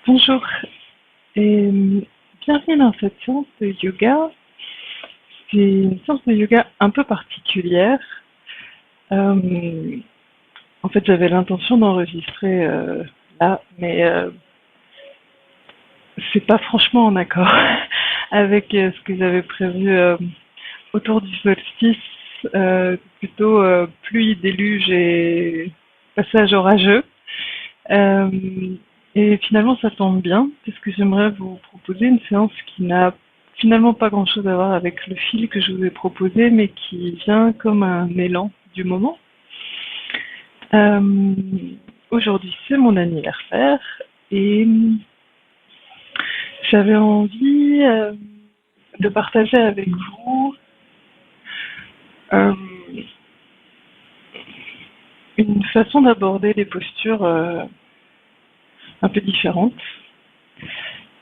Bonjour et bienvenue dans cette séance de yoga. C'est une séance de yoga un peu particulière. Euh, En fait, j'avais l'intention d'enregistrer là, mais c'est pas franchement en accord avec ce que j'avais prévu autour du solstice, plutôt pluie, déluge et passage orageux. Euh, et finalement, ça tombe bien, parce que j'aimerais vous proposer une séance qui n'a finalement pas grand-chose à voir avec le fil que je vous ai proposé, mais qui vient comme un élan du moment. Euh, Aujourd'hui, c'est mon anniversaire et j'avais envie de partager avec vous euh, une façon d'aborder les postures un peu différentes.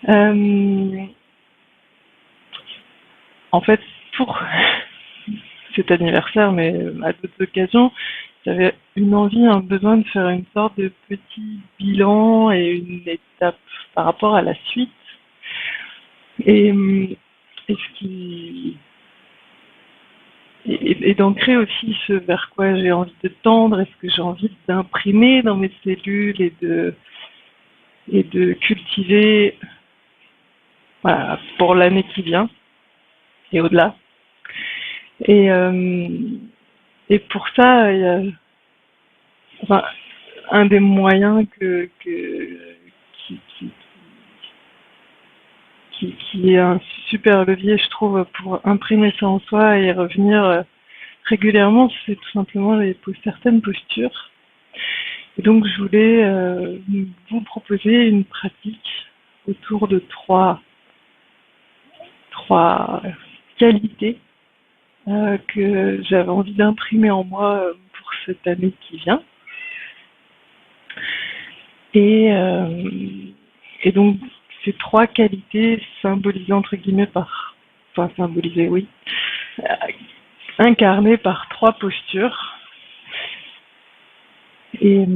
Euh, En fait, pour cet anniversaire, mais à d'autres occasions, j'avais une envie, un besoin de faire une sorte de petit bilan et une étape par rapport à la suite. Et, et ce qui et d'ancrer aussi ce vers quoi j'ai envie de tendre et ce que j'ai envie d'imprimer dans mes cellules et de cultiver, voilà, pour l'année qui vient et au-delà. Et, euh, et pour ça, il y a, enfin, un des moyens qui, qui, qui est un super levier, je trouve, pour imprimer ça en soi et revenir régulièrement, c'est tout simplement certaines postures. Et donc, je voulais vous proposer une pratique autour de trois qualités que j'avais envie d'imprimer en moi pour cette année qui vient. Et, euh, et donc, ces trois qualités symbolisées entre guillemets enfin symbolisées, oui, euh, incarnées par trois postures. Et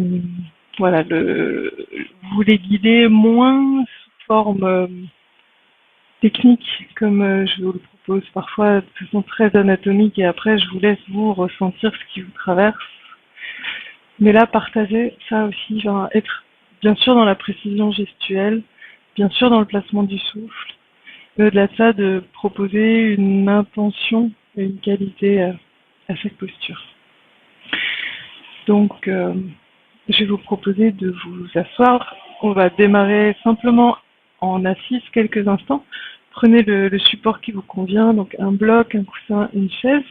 voilà, vous les guidez moins sous forme technique, comme je vous le propose parfois de façon très anatomique, et après je vous laisse vous ressentir ce qui vous traverse. Mais là, partager, ça aussi va être bien sûr dans la précision gestuelle, bien sûr dans le placement du souffle, mais au-delà de ça, de proposer une intention et une qualité à chaque posture. Donc, je vais vous proposer de vous asseoir. On va démarrer simplement en assise quelques instants. Prenez le support qui vous convient, donc un bloc, un coussin, une chaise.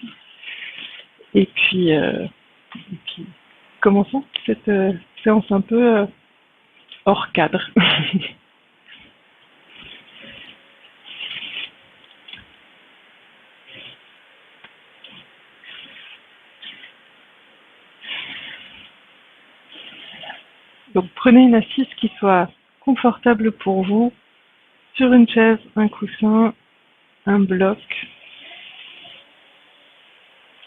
Et puis commençons cette séance un peu hors cadre. Donc prenez une assise qui soit confortable pour vous, sur une chaise, un coussin, un bloc,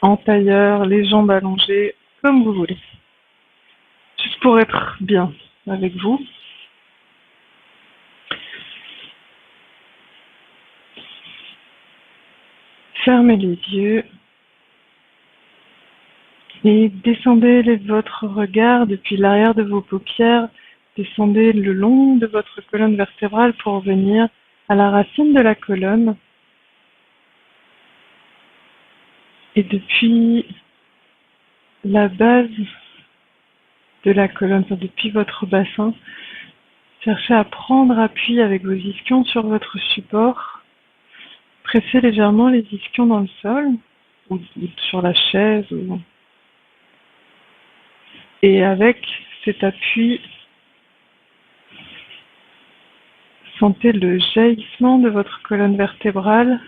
en tailleur, les jambes allongées, comme vous voulez. Juste pour être bien avec vous. Fermez les yeux et descendez votre regard depuis l'arrière de vos paupières. Descendez le long de votre colonne vertébrale pour venir à la racine de la colonne. Et depuis la base de la colonne, depuis votre bassin, cherchez à prendre appui avec vos ischions sur votre support. Pressez légèrement les ischions dans le sol ou sur la chaise. Et avec cet appui, sentez le jaillissement de votre colonne vertébrale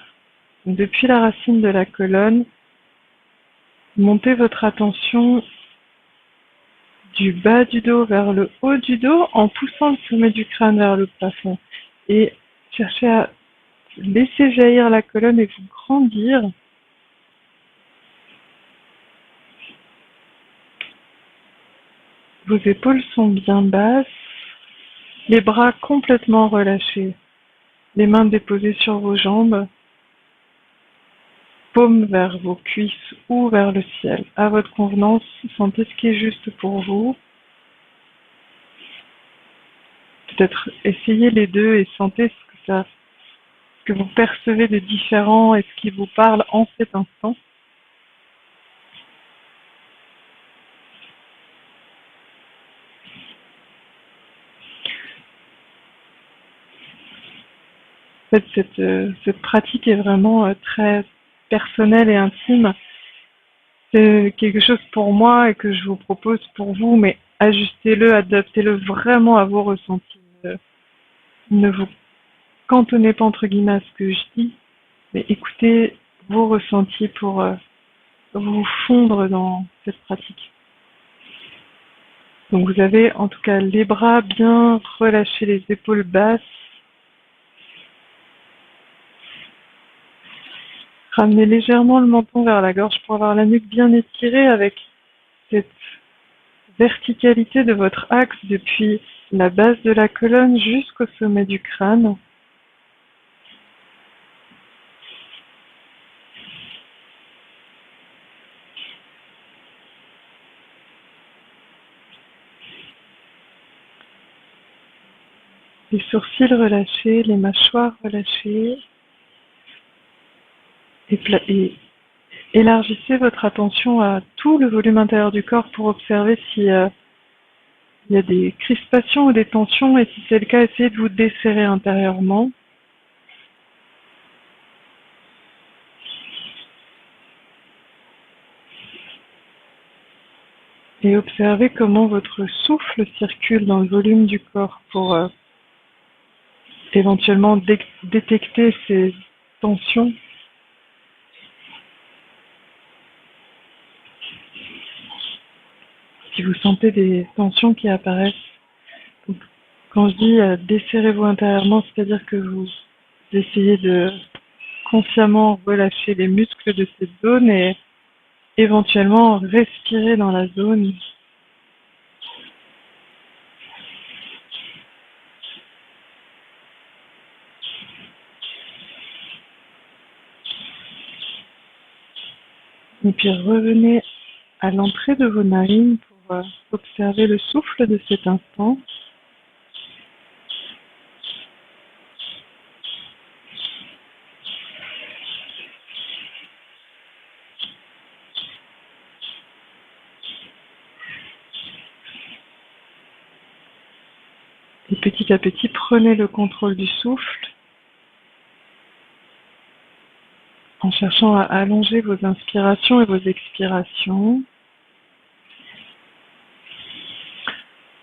depuis la racine de la colonne. Montez votre attention du bas du dos vers le haut du dos en poussant le sommet du crâne vers le plafond. Et cherchez à laisser jaillir la colonne et vous grandir. Vos épaules sont bien basses. Les bras complètement relâchés, les mains déposées sur vos jambes, paumes vers vos cuisses ou vers le ciel. À votre convenance, sentez ce qui est juste pour vous. Peut-être essayez les deux et sentez ce que vous percevez de différent et ce qui vous parle en cet instant. En fait, cette pratique est vraiment très personnelle et intime. C'est quelque chose pour moi et que je vous propose pour vous, mais ajustez-le, adaptez-le vraiment à vos ressentis. Ne vous cantonnez pas entre guillemets à ce que je dis, mais écoutez vos ressentis pour vous fondre dans cette pratique. Donc vous avez en tout cas les bras bien relâchés, les épaules basses. Ramenez légèrement le menton vers la gorge pour avoir la nuque bien étirée avec cette verticalité de votre axe depuis la base de la colonne jusqu'au sommet du crâne. Les sourcils relâchés, les mâchoires relâchées. Et élargissez votre attention à tout le volume intérieur du corps pour observer s'il y a des crispations ou des tensions, et si c'est le cas, essayez de vous desserrer intérieurement. Et observez comment votre souffle circule dans le volume du corps pour éventuellement détecter ces tensions. Si vous sentez des tensions qui apparaissent, donc, quand je dis desserrez-vous intérieurement, c'est-à-dire que vous essayez de consciemment relâcher les muscles de cette zone et éventuellement respirer dans la zone. Et puis revenez à l'entrée de vos narines pour observer le souffle de cet instant. Et petit à petit, prenez le contrôle du souffle en cherchant à allonger vos inspirations et vos expirations,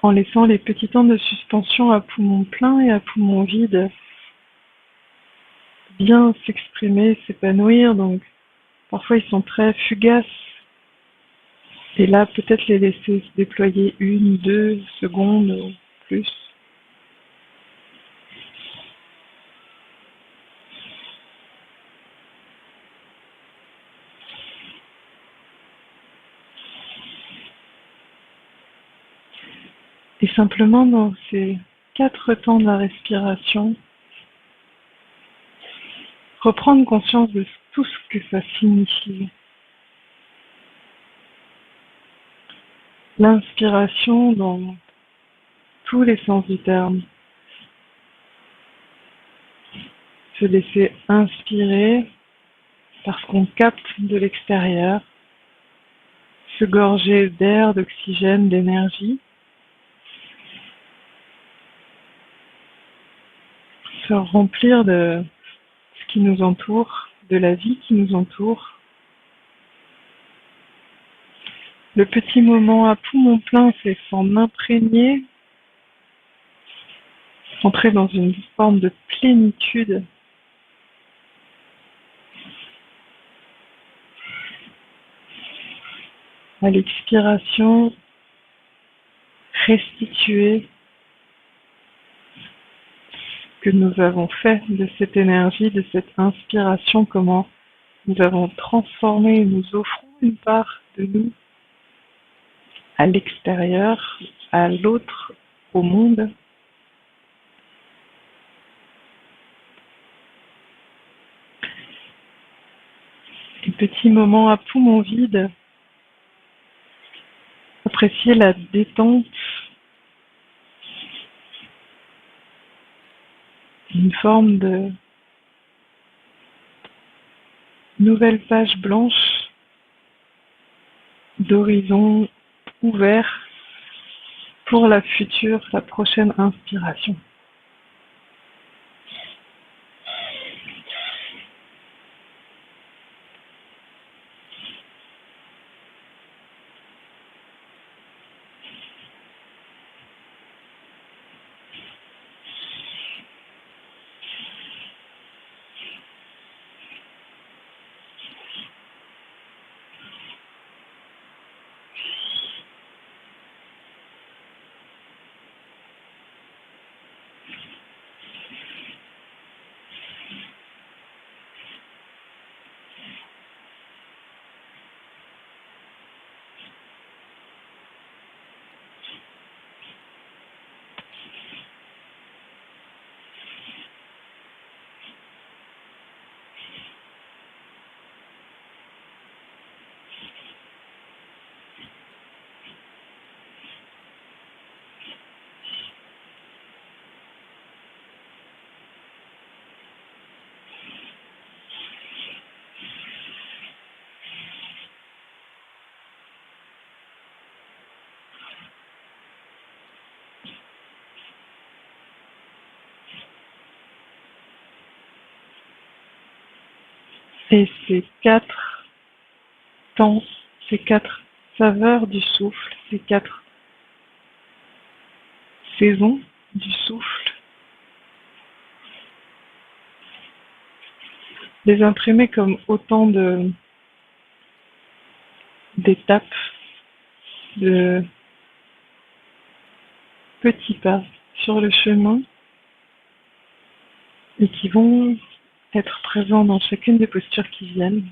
en laissant les petits temps de suspension à poumon plein et à poumon vide bien s'exprimer, s'épanouir. Donc parfois ils sont très fugaces, et là peut-être les laisser se déployer 1, 2 secondes ou plus. Et simplement dans ces 4 temps de la respiration, reprendre conscience de tout ce que ça signifie. L'inspiration dans tous les sens du terme. Se laisser inspirer parce qu'on capte de l'extérieur, se gorger d'air, d'oxygène, d'énergie, se remplir de ce qui nous entoure, de la vie qui nous entoure. Le petit moment à poumon plein, c'est s'en imprégner, entrer dans une forme de plénitude. À l'expiration, restituer ce que nous avons fait de cette énergie, de cette inspiration, comment nous avons transformé et nous offrons une part de nous à l'extérieur, à l'autre, au monde. petits moments à poumon vide. Appréciez la détente, une forme de nouvelle page blanche d'horizon ouvert pour la prochaine inspiration. Et ces 4 temps, ces 4 saveurs du souffle, ces 4 saisons du souffle, les imprimer comme autant d'étapes, de petits pas sur le chemin et qui vont être présents dans chacune des postures qui viennent.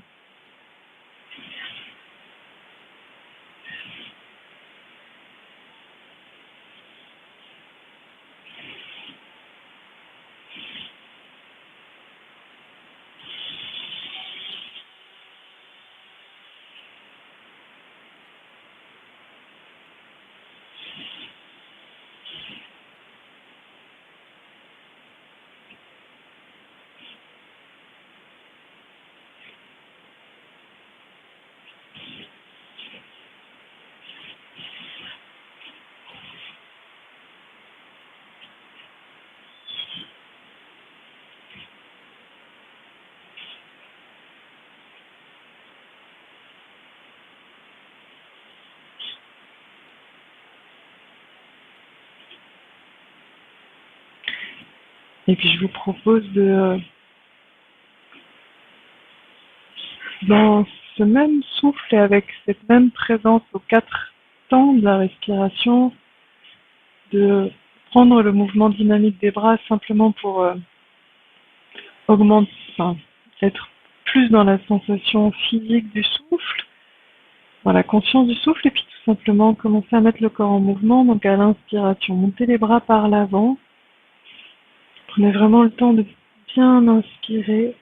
Et puis je vous propose dans ce même souffle et avec cette même présence aux 4 temps de la respiration, de prendre le mouvement dynamique des bras simplement pour augmenter, enfin, être plus dans la sensation physique du souffle, dans la conscience du souffle, et puis tout simplement commencer à mettre le corps en mouvement. Donc à l'inspiration, montez les bras par l'avant. Prenez vraiment le temps de bien inspirer.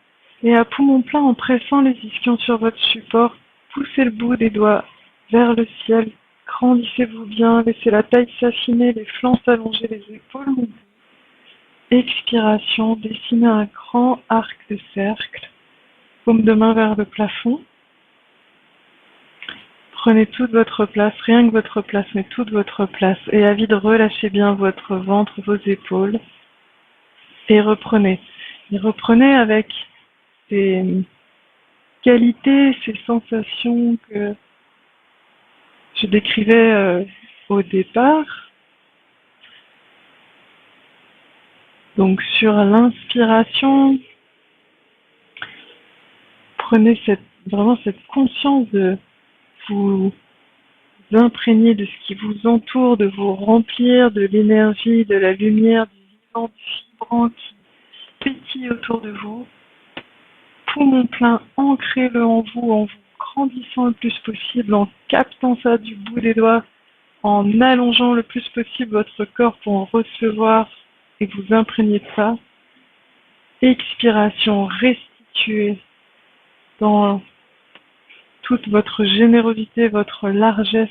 Et à poumon plein, en pressant les ischions sur votre support, poussez le bout des doigts vers le ciel. Grandissez-vous bien, laissez la taille s'affiner, les flancs s'allonger, les épaules monter. Expiration, dessinez un grand arc de cercle. Paume de main vers le plafond. Prenez toute votre place, rien que votre place, mais toute votre place. Et à vide, relâchez bien votre ventre, vos épaules. Et reprenez. Et reprenez avec ces qualités, ces sensations que je décrivais au départ. Donc sur l'inspiration, prenez vraiment cette conscience de vous imprégner de ce qui vous entoure, de vous remplir de l'énergie, de la lumière, du vivant, du vibrant qui pétille autour de vous. Poumon plein, ancrez-le en vous grandissant le plus possible, en captant ça du bout des doigts, en allongeant le plus possible votre corps pour en recevoir et vous imprégner de ça. Expiration, restituez dans toute votre générosité, votre largesse,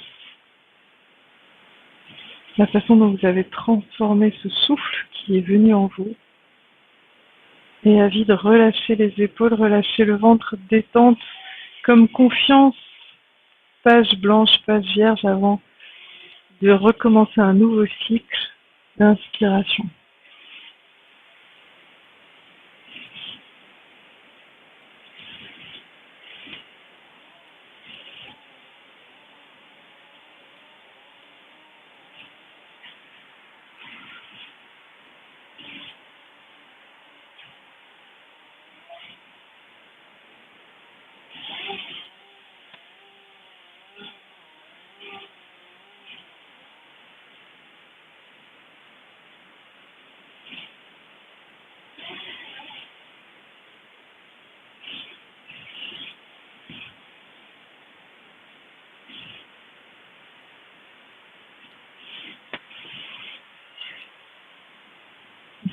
la façon dont vous avez transformé ce souffle qui est venu en vous. Et à vide, relâchez les épaules, relâchez le ventre, détente, comme confiance, page blanche, page vierge avant de recommencer un nouveau cycle d'inspiration.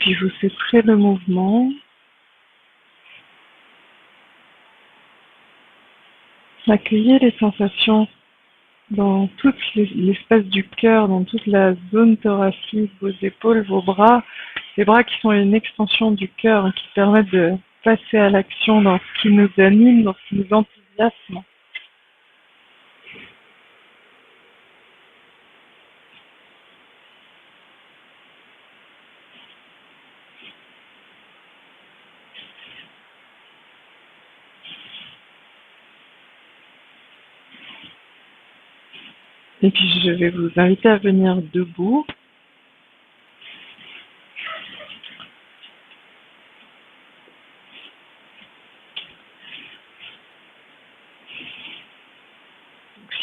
Puis vous cesserez le mouvement. Accueillez les sensations dans tout l'espace du cœur, dans toute la zone thoracique, vos épaules, vos bras, les bras qui sont une extension du cœur, qui permettent de passer à l'action dans ce qui nous anime, dans ce qui nous enthousiasme. Et puis je vais vous inviter à venir debout.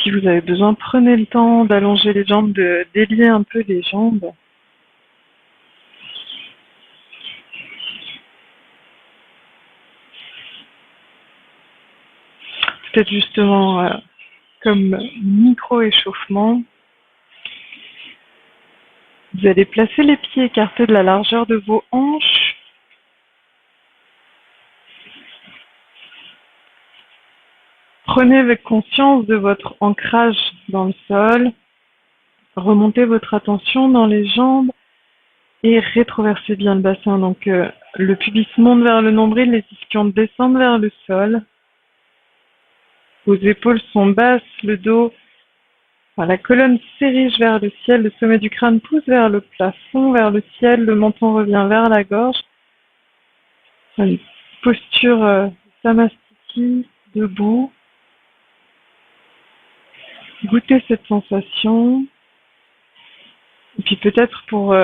Si vous avez besoin, prenez le temps d'allonger les jambes, de délier un peu les jambes. Peut-être justement comme micro-échauffement. Vous allez placer les pieds écartés de la largeur de vos hanches. Prenez avec conscience de votre ancrage dans le sol. Remontez votre attention dans les jambes et rétroversez bien le bassin. Donc le pubis monte vers le nombril, les ischions descendent vers le sol. Vos épaules sont basses, le dos, la colonne s'érige vers le ciel, le sommet du crâne pousse vers le plafond, vers le ciel, le menton revient vers la gorge. Une posture samastiti, debout. Goûtez cette sensation. Et puis peut-être pour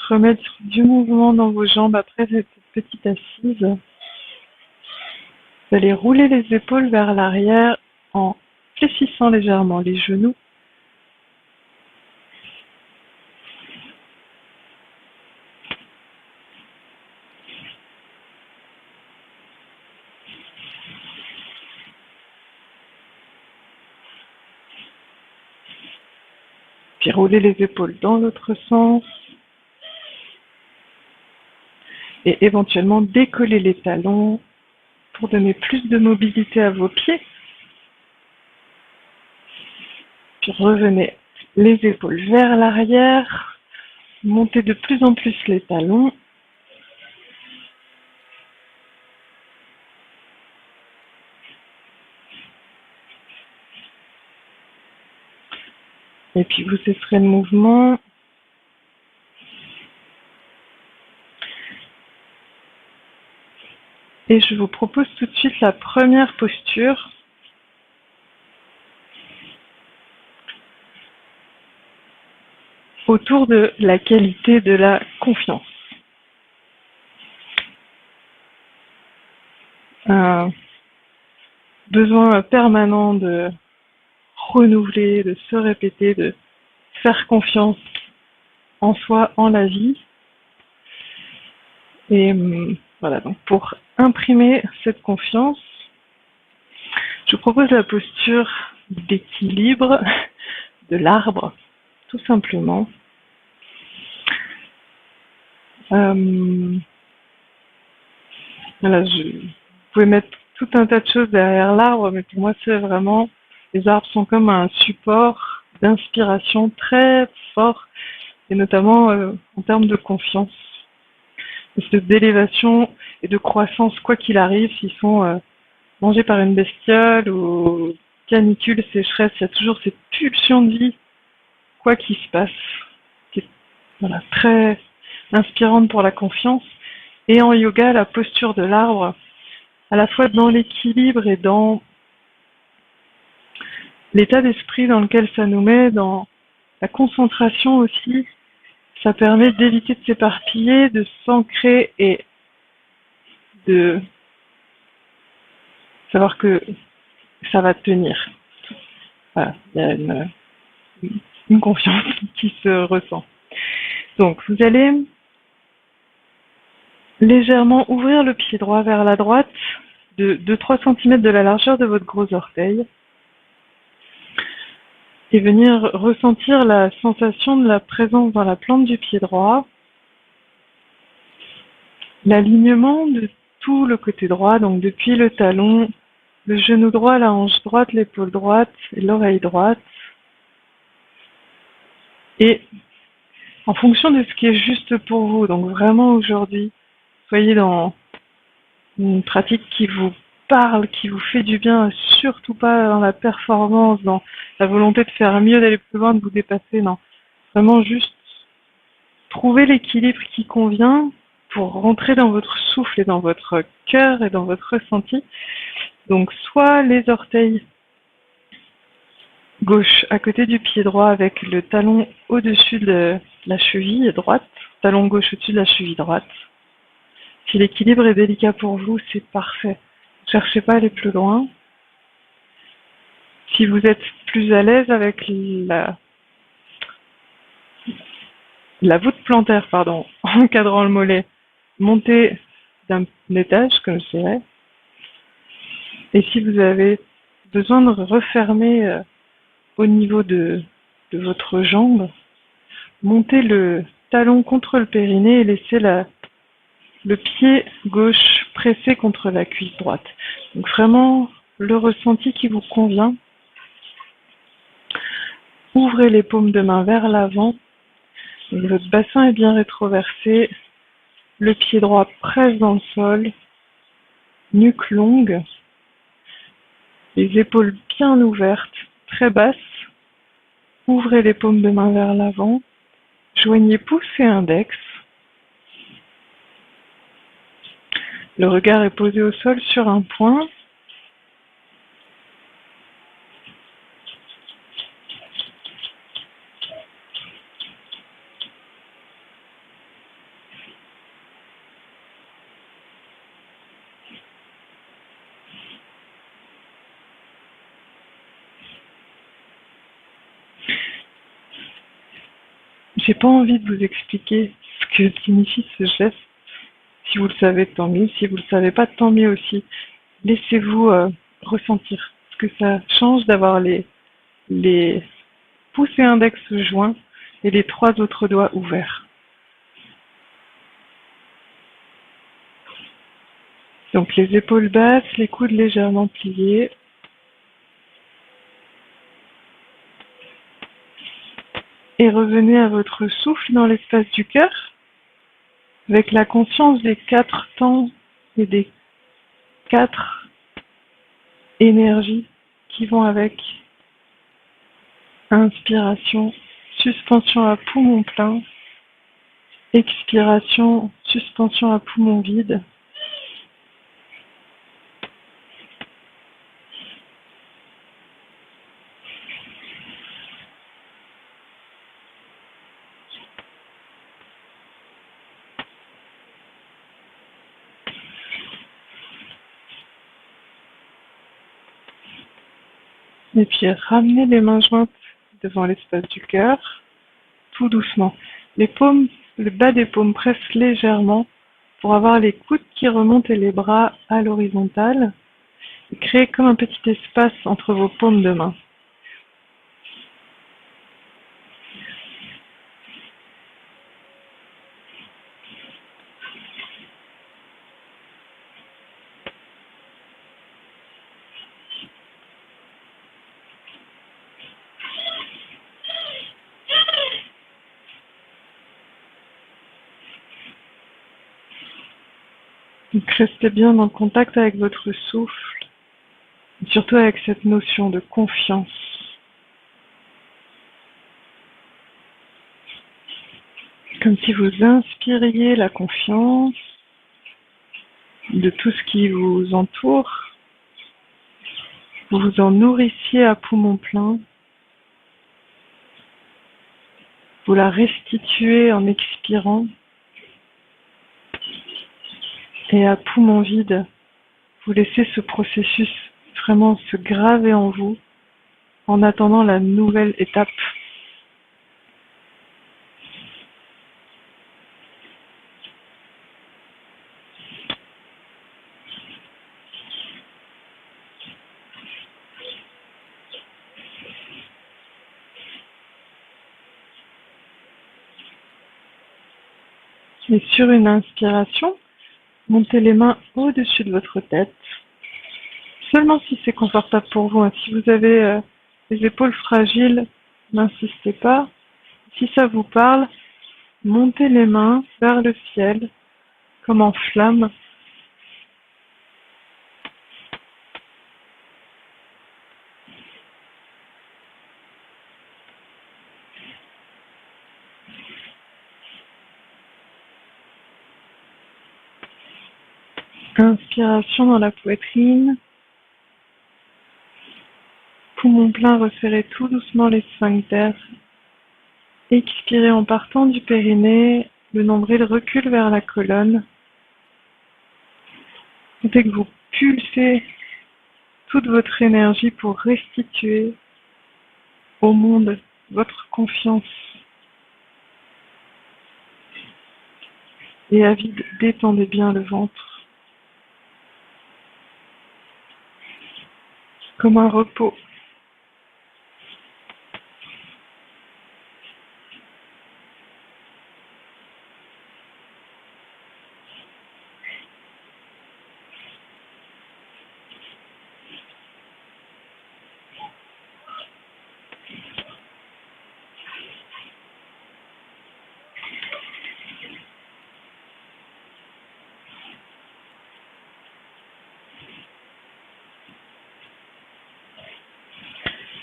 remettre du mouvement dans vos jambes après cette petite assise, vous allez rouler les épaules vers l'arrière en fléchissant légèrement les genoux. Puis rouler les épaules dans l'autre sens. Et éventuellement décoller les talons pour donner plus de mobilité à vos pieds. Puis revenez les épaules vers l'arrière. Montez de plus en plus les talons. Et puis vous cesserez le mouvement. Et je vous propose tout de suite la première posture. Autour de la qualité de la confiance. Un besoin permanent de renouveler, de se répéter, de faire confiance en soi, en la vie. Et voilà, donc pour imprimer cette confiance, je vous propose la posture d'équilibre de l'arbre, tout simplement. Voilà, vous pouvez mettre tout un tas de choses derrière l'arbre, mais pour moi, c'est vraiment, les arbres sont comme un support d'inspiration très fort, et notamment en termes de confiance, d'élévation et de croissance, quoi qu'il arrive, s'ils sont mangés par une bestiole ou canicule, sécheresse, il y a toujours cette pulsion de vie, quoi qu'il se passe, qui est voilà, très inspirante pour la confiance. Et en yoga, la posture de l'arbre, à la fois dans l'équilibre et dans l'état d'esprit dans lequel ça nous met, dans la concentration aussi, ça permet d'éviter de s'éparpiller, de s'ancrer et de savoir que ça va tenir. Voilà, il y a une confiance qui se ressent. Donc, vous allez légèrement ouvrir le pied droit vers la droite de 2-3 cm de la largeur de votre gros orteil et venir ressentir la sensation de la présence dans la plante du pied droit, l'alignement de tout le côté droit, donc depuis le talon, le genou droit, la hanche droite, l'épaule droite et l'oreille droite. Et en fonction de ce qui est juste pour vous, donc vraiment aujourd'hui, soyez dans une pratique qui vous parle, qui vous fait du bien, surtout pas dans la performance, dans la volonté de faire mieux, d'aller plus loin, de vous dépasser, non. Vraiment juste trouver l'équilibre qui convient pour rentrer dans votre souffle et dans votre cœur et dans votre ressenti. Donc soit les orteils gauche à côté du pied droit avec le talon au-dessus de la cheville droite, talon gauche au-dessus de la cheville droite. Si l'équilibre est délicat pour vous, c'est parfait. Ne cherchez pas à aller plus loin. Si vous êtes plus à l'aise avec la voûte plantaire, pardon, encadrant le mollet, montez d'un étage, comme je dirais. Et si vous avez besoin de refermer au niveau de votre jambe, montez le talon contre le périnée et laissez le pied gauche pressé contre la cuisse droite. Donc vraiment le ressenti qui vous convient. Ouvrez les paumes de main vers l'avant. Votre bassin est bien rétroversé. Le pied droit presse dans le sol. Nuque longue. Les épaules bien ouvertes, très basses. Ouvrez les paumes de main vers l'avant. Joignez pouce et index. Le regard est posé au sol sur un point. J'ai pas envie de vous expliquer ce que signifie ce geste. Si vous le savez, tant mieux. Si vous le savez pas, tant mieux aussi. Laissez-vous ressentir ce que ça change d'avoir les pouces et index joints et les 3 autres doigts ouverts. Donc les épaules basses, les coudes légèrement pliés. Et revenez à votre souffle dans l'espace du cœur avec la conscience des 4 temps et des 4 énergies qui vont avec. Inspiration, suspension à poumon plein. Expiration, suspension à poumon vide. Et puis ramenez les mains jointes devant l'espace du cœur, tout doucement. Les paumes, le bas des paumes presse légèrement pour avoir les coudes qui remontent et les bras à l'horizontale. Et créez comme un petit espace entre vos paumes de main. Donc restez bien en contact avec votre souffle, et surtout avec cette notion de confiance. Comme si vous inspiriez la confiance de tout ce qui vous entoure, vous vous en nourrissiez à poumon plein, vous la restituez en expirant, et à poumon vide, vous laissez ce processus vraiment se graver en vous en attendant la nouvelle étape. Et sur une inspiration, montez les mains au-dessus de votre tête, seulement si c'est confortable pour vous. Si vous avez les épaules fragiles, n'insistez pas. Si ça vous parle, montez les mains vers le ciel, comme en flamme. Inspiration dans la poitrine. Poumon plein, resserrez tout doucement les sphincters. Expirez en partant du périnée, le nombril recule vers la colonne. Dès que vous pulsez toute votre énergie pour restituer au monde votre confiance. Et à vide, détendez bien le ventre. Comme un repos.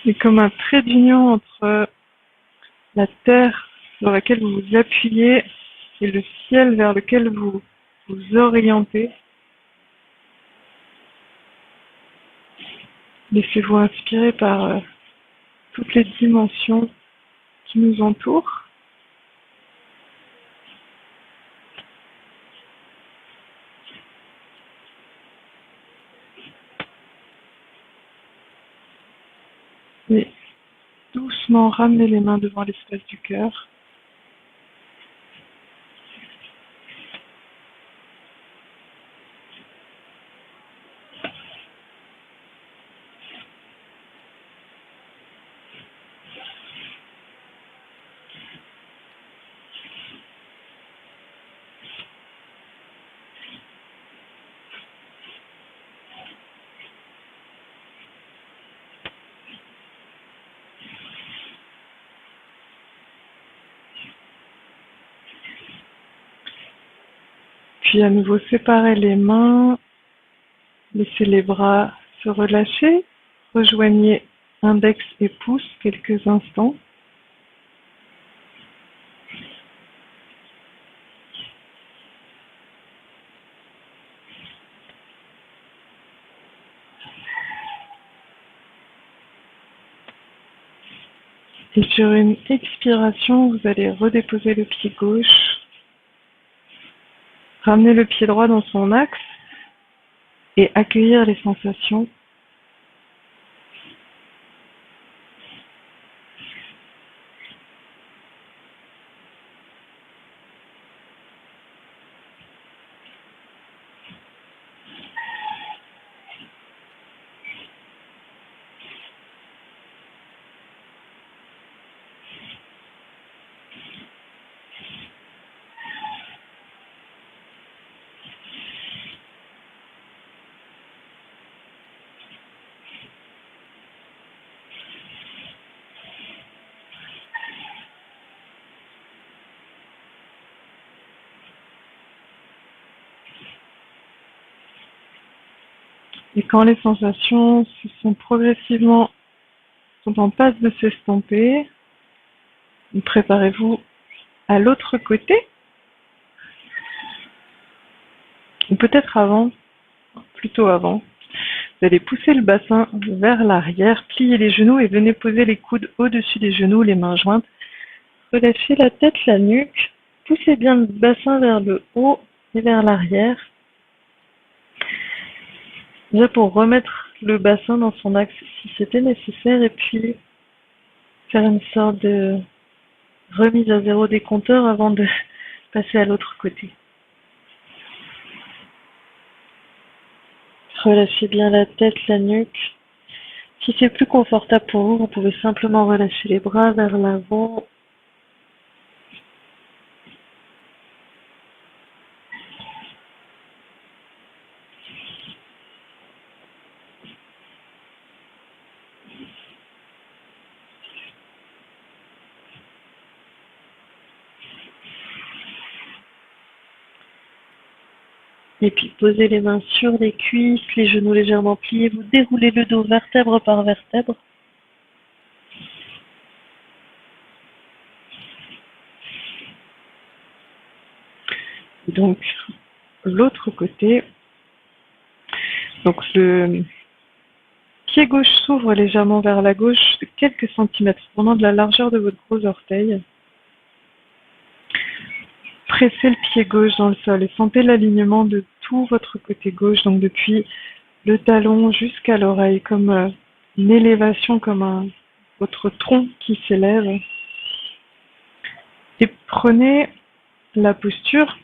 Et comme un trait d'union entre la terre sur laquelle vous vous appuyez et le ciel vers lequel vous vous orientez. Laissez-vous inspirer par toutes les dimensions qui nous entourent. Et doucement ramenez les mains devant l'espace du cœur. Puis à nouveau séparez les mains, laissez les bras se relâcher, rejoignez index et pouce quelques instants. Et sur une expiration, vous allez redéposer le pied gauche, ramener le pied droit dans son axe et accueillir les sensations. Et quand les sensations sont progressivement sont en passe de s'estomper, préparez-vous à l'autre côté, ou peut-être avant, plutôt avant. Vous allez pousser le bassin vers l'arrière, plier les genoux et venez poser les coudes au-dessus des genoux, les mains jointes. Relâchez la tête, la nuque. Poussez bien le bassin vers le haut et vers l'arrière. Déjà pour remettre le bassin dans son axe si c'était nécessaire et puis faire une sorte de remise à zéro des compteurs avant de passer à l'autre côté. Relâchez bien la tête, la nuque. Si c'est plus confortable pour vous, vous pouvez simplement relâcher les bras vers l'avant. Et puis posez les mains sur les cuisses, les genoux légèrement pliés, vous déroulez le dos vertèbre par vertèbre. Donc l'autre côté, donc le pied gauche s'ouvre légèrement vers la gauche de quelques centimètres, pendant de la largeur de votre gros orteil. Pressez le pied gauche dans le sol et sentez l'alignement de tout votre côté gauche, donc depuis le talon jusqu'à l'oreille, comme une élévation, comme votre tronc qui s'élève. Et prenez la posture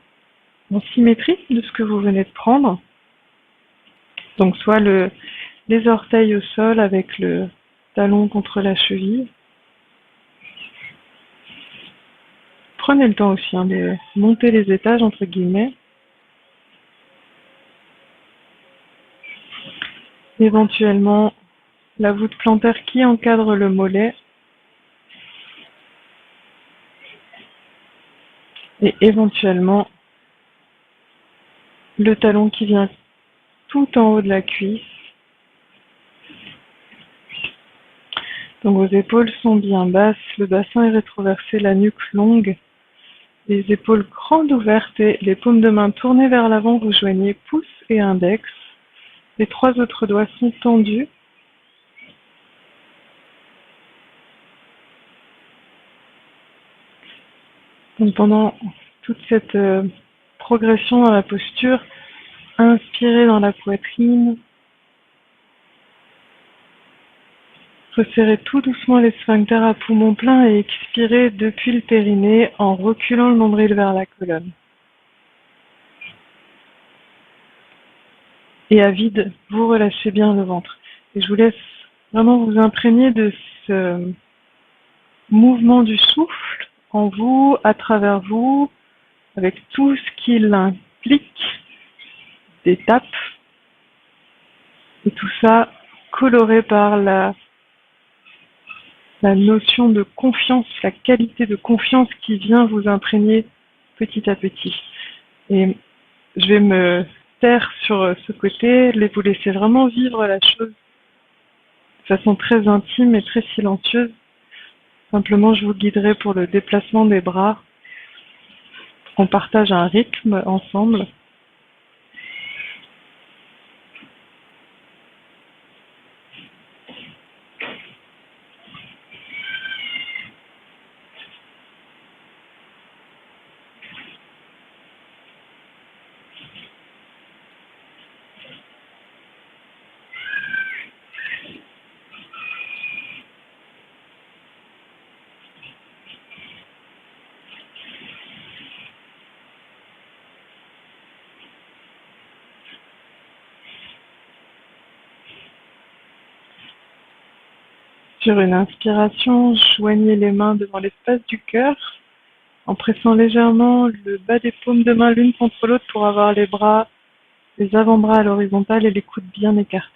en symétrie de ce que vous venez de prendre. Donc soit les orteils au sol avec le talon contre la cheville. Prenez le temps aussi de monter les étages entre guillemets. Éventuellement la voûte plantaire qui encadre le mollet. Et éventuellement le talon qui vient tout en haut de la cuisse. Donc vos épaules sont bien basses, le bassin est rétroversé, la nuque longue, les épaules grandes ouvertes et les paumes de main tournées vers l'avant, vous joignez pouce et index. Les 3 autres doigts sont tendus. Donc pendant toute cette progression dans la posture, inspirez dans la poitrine. Resserrez tout doucement les sphincters à poumon plein et expirez depuis le périnée en reculant le nombril vers la colonne. Et à vide, vous relâchez bien le ventre. Et je vous laisse vraiment vous imprégner de ce mouvement du souffle en vous, à travers vous, avec tout ce qu'il implique, d'étapes, et tout ça coloré par la notion de confiance, la qualité de confiance qui vient vous imprégner petit à petit. Et je vais me taire sur ce côté, vous laisser vraiment vivre la chose de façon très intime et très silencieuse. Simplement, je vous guiderai pour le déplacement des bras. On partage un rythme ensemble. Sur une inspiration, joignez les mains devant l'espace du cœur en pressant légèrement le bas des paumes de main l'une contre l'autre pour avoir les bras, les avant-bras à l'horizontale et les coudes bien écartés.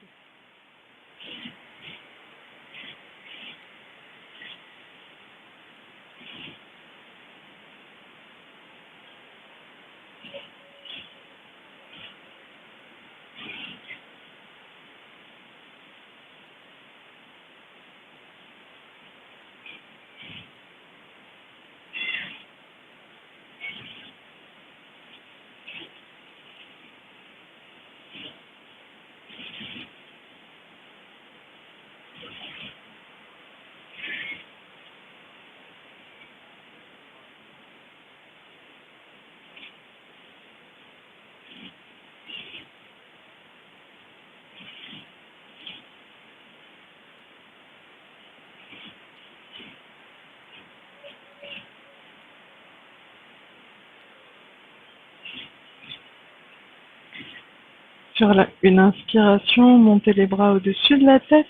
Une inspiration, montez les bras au-dessus de la tête,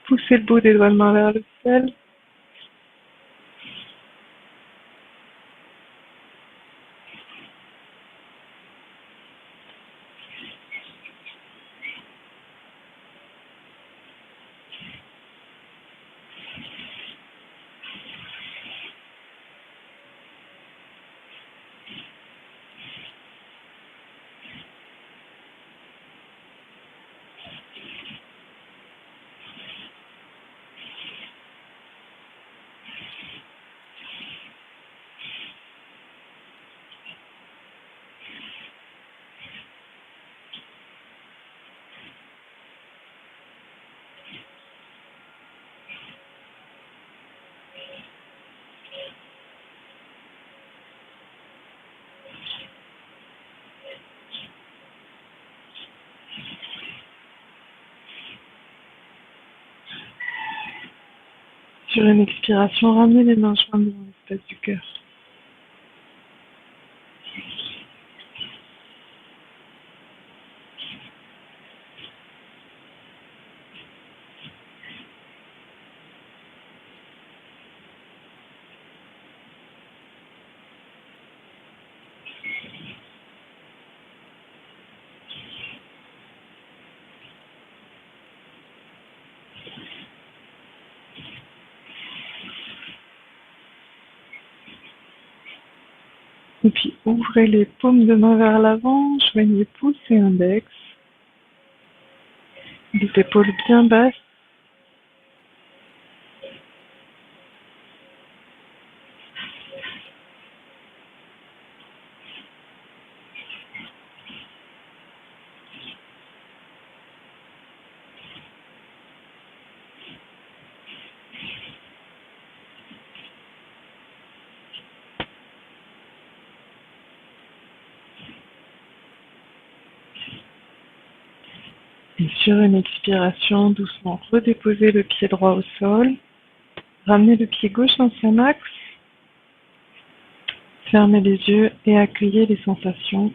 poussez le bout des doigts de main vers le ciel. Sur une expiration, ramenez les mains jointes dans l'espace du cœur. Et puis ouvrez les paumes de main vers l'avant, joignez pouce et index. Les épaules bien basses. Et sur une expiration, doucement redéposez le pied droit au sol. Ramenez le pied gauche dans son axe. Fermez les yeux et accueillez les sensations.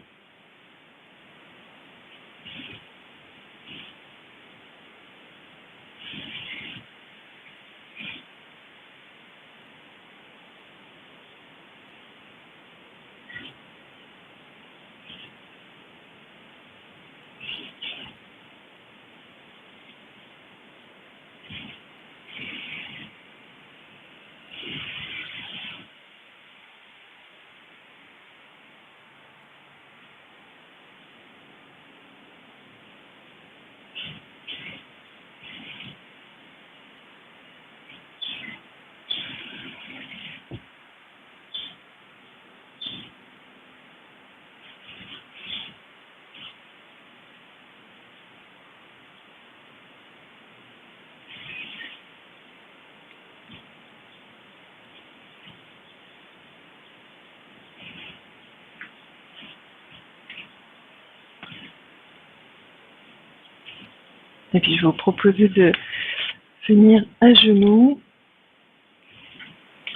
Et puis je vais vous proposer de venir à genoux.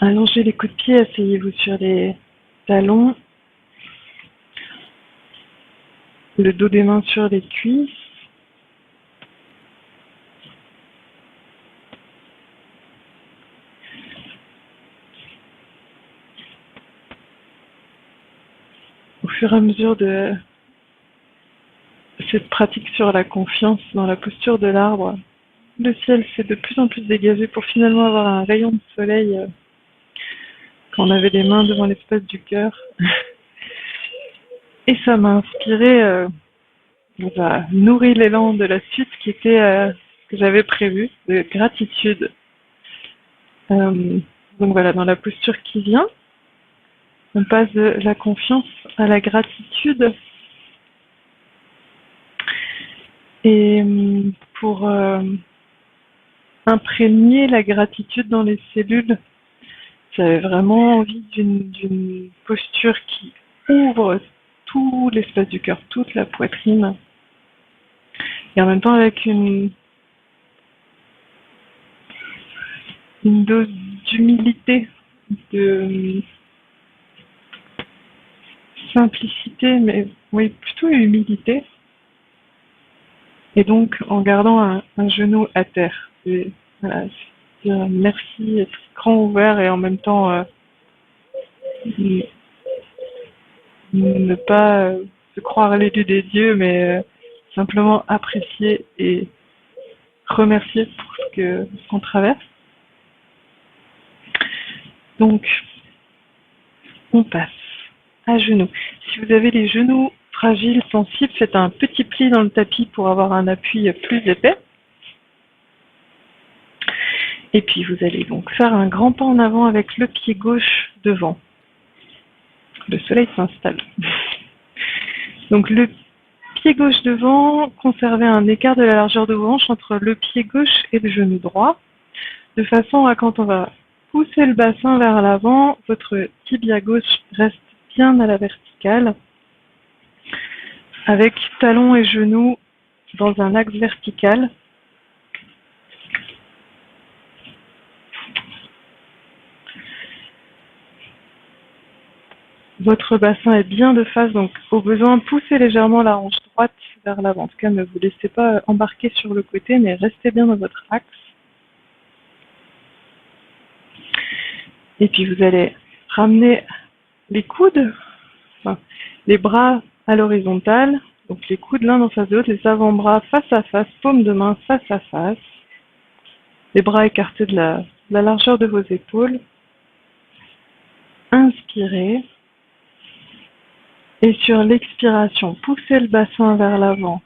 Allongez les coudes de pied, asseyez-vous sur les talons. Le dos des mains sur les cuisses. Au fur et à mesure de cette pratique sur la confiance dans la posture de l'arbre, le ciel s'est de plus en plus dégagé pour finalement avoir un rayon de soleil quand on avait les mains devant l'espace du cœur. Et ça m'a inspiré, nourri l'élan de la suite qui était que j'avais prévu, de gratitude. Donc voilà, dans la posture qui vient, on passe de la confiance à la gratitude. Et pour imprégner la gratitude dans les cellules, j'avais vraiment envie d'une posture qui ouvre tout l'espace du cœur, toute la poitrine, et en même temps avec une dose d'humilité, de simplicité, mais oui, plutôt humilité. Et donc, en gardant un genou à terre. Et, voilà, c'est dire merci, être grand ouvert et en même temps ne pas se croire l'élu des dieux, mais simplement apprécier et remercier pour ce qu'on traverse. Donc, on passe à genoux. Si vous avez les genoux fragiles, sensibles, faites un petit pli dans le tapis pour avoir un appui plus épais. Et puis vous allez donc faire un grand pas en avant avec le pied gauche devant. Le soleil s'installe. Donc le pied gauche devant, conservez un écart de la largeur de vos hanches entre le pied gauche et le genou droit, de façon à quand on va pousser le bassin vers l'avant, votre tibia gauche reste bien à la verticale, avec talon et genou dans un axe vertical. Votre bassin est bien de face, donc au besoin, poussez légèrement la hanche droite vers l'avant. En tout cas, ne vous laissez pas embarquer sur le côté, mais restez bien dans votre axe. Et puis vous allez ramener les coudes, enfin, les bras à l'horizontale, donc les coudes l'un en face de l'autre, les avant-bras face à face, paume de main face à face, les bras écartés de la largeur de vos épaules. Inspirez. Et sur l'expiration, poussez le bassin vers l'avant.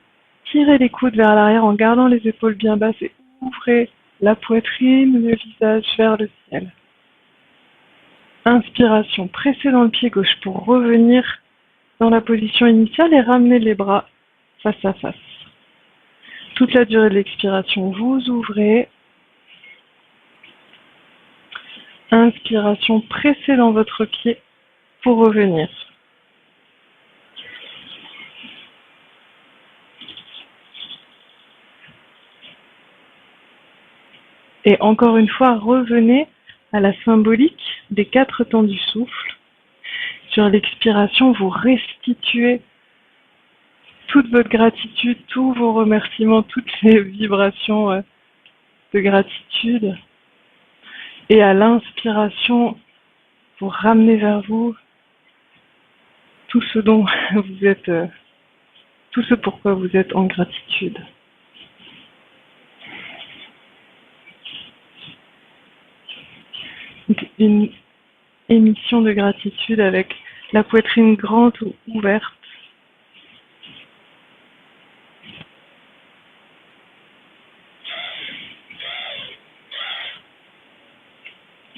Tirez les coudes vers l'arrière en gardant les épaules bien basses et ouvrez la poitrine, le visage vers le ciel. Inspiration, pressez dans le pied gauche pour revenir dans la position initiale et ramenez les bras face à face. Toute la durée de l'expiration, vous ouvrez. Inspiration, pressez dans votre pied pour revenir. Et encore une fois, revenez à la symbolique des 4 temps du souffle. Sur l'expiration, vous restituez toute votre gratitude, tous vos remerciements, toutes les vibrations de gratitude. Et à l'inspiration, vous ramenez vers vous tout ce dont vous êtes, tout ce pourquoi vous êtes en gratitude. Donc, une émission de gratitude avec la poitrine grande ou ouverte.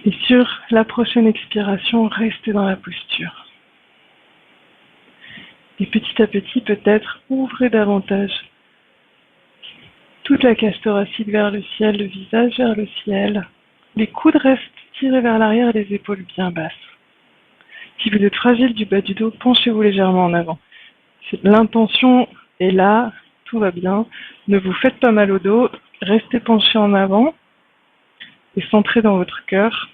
Et sur la prochaine expiration, restez dans la posture. Et petit à petit, peut-être, ouvrez davantage toute la cage thoracique vers le ciel, le visage vers le ciel. Les coudes restent tirés vers l'arrière et les épaules bien basses. Si vous êtes fragile du bas du dos, penchez-vous légèrement en avant. L'intention est là, tout va bien. Ne vous faites pas mal au dos, restez penché en avant et centré dans votre cœur.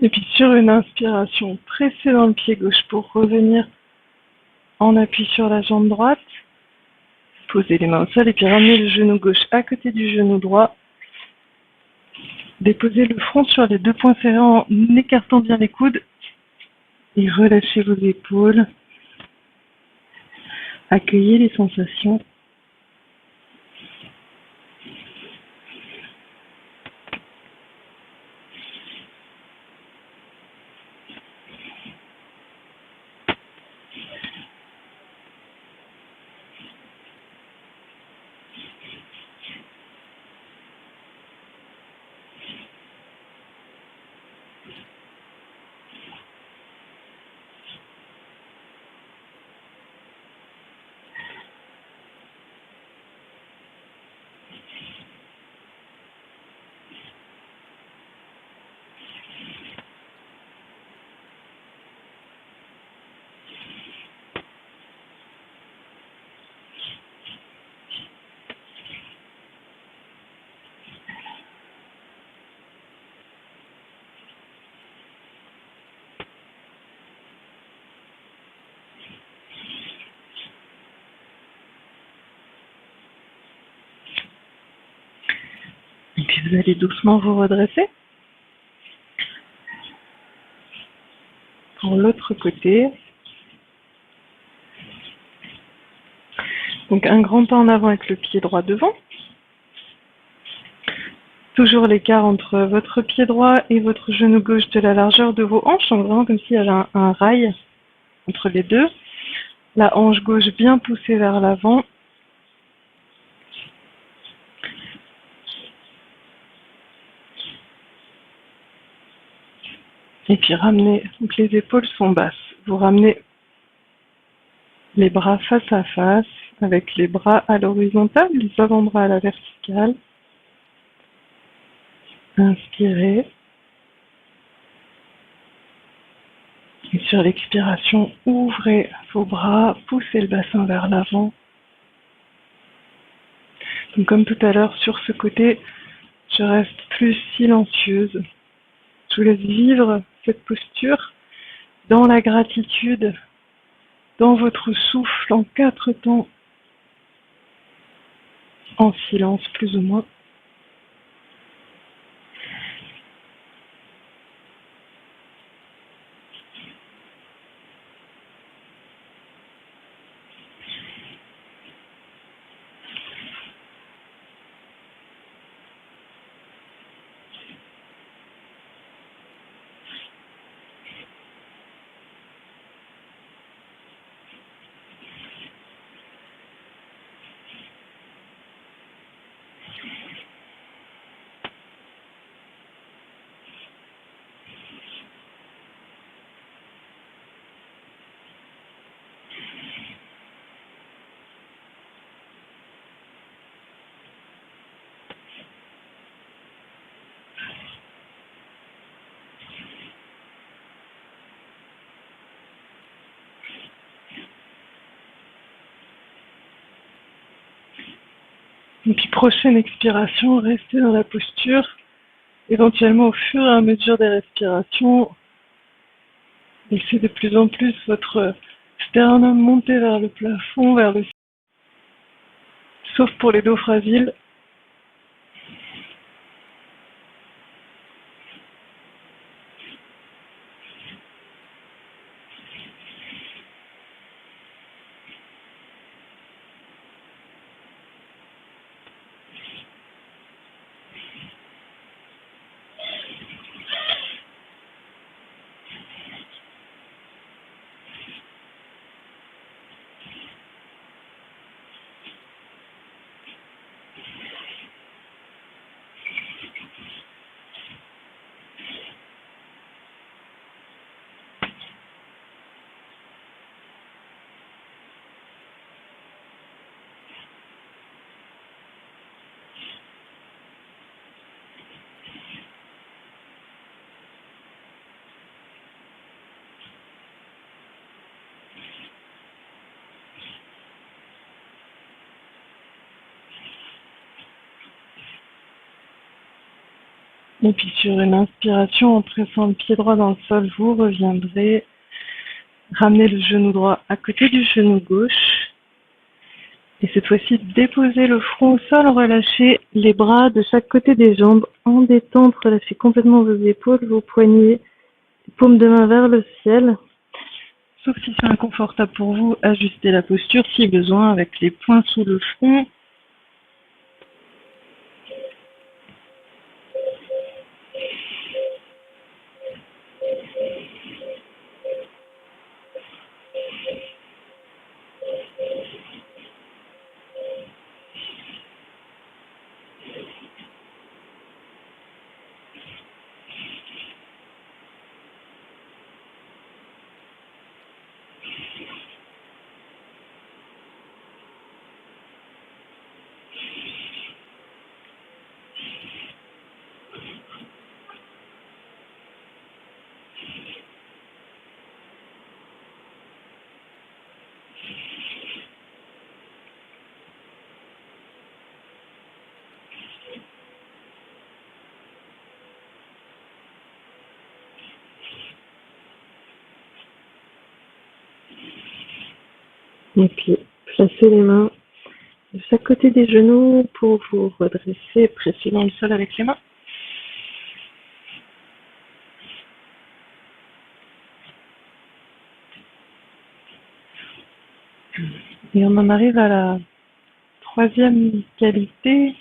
Et puis sur une inspiration, pressez dans le pied gauche pour revenir en appui sur la jambe droite. Posez les mains au sol et puis ramenez le genou gauche à côté du genou droit. Déposez le front sur les 2 poings serrés en écartant bien les coudes. Et relâchez vos épaules. Accueillez les sensations. Puis vous allez doucement vous redresser. Pour l'autre côté. Donc un grand pas en avant avec le pied droit devant. Toujours l'écart entre votre pied droit et votre genou gauche de la largeur de vos hanches, donc vraiment comme s'il y avait un rail entre les deux. La hanche gauche bien poussée vers l'avant. Et puis ramenez, donc les épaules sont basses. Vous ramenez les bras face à face, avec les bras à l'horizontale, les avant-bras à la verticale. Inspirez. Et sur l'expiration, ouvrez vos bras, poussez le bassin vers l'avant. Donc comme tout à l'heure, sur ce côté, je reste plus silencieuse. Je vous laisse vivre cette posture dans la gratitude, dans votre souffle en 4 temps, en silence plus ou moins. Et puis prochaine expiration, restez dans la posture. Éventuellement au fur et à mesure des respirations, laissez de plus en plus votre sternum monter vers le plafond, vers le ciel. Sauf pour les dos fragiles. Et puis sur une inspiration, en pressant le pied droit dans le sol, vous reviendrez ramener le genou droit à côté du genou gauche. Et cette fois-ci, déposez le front au sol, relâchez les bras de chaque côté des jambes, en détente, relâchez complètement vos épaules, vos poignets, les paumes de main vers le ciel. Sauf si c'est inconfortable pour vous, ajustez la posture si besoin avec les poings sous le front. Et puis, placez les mains de chaque côté des genoux pour vous redresser, presser dans le sol avec les mains. Et on en arrive à la troisième qualité,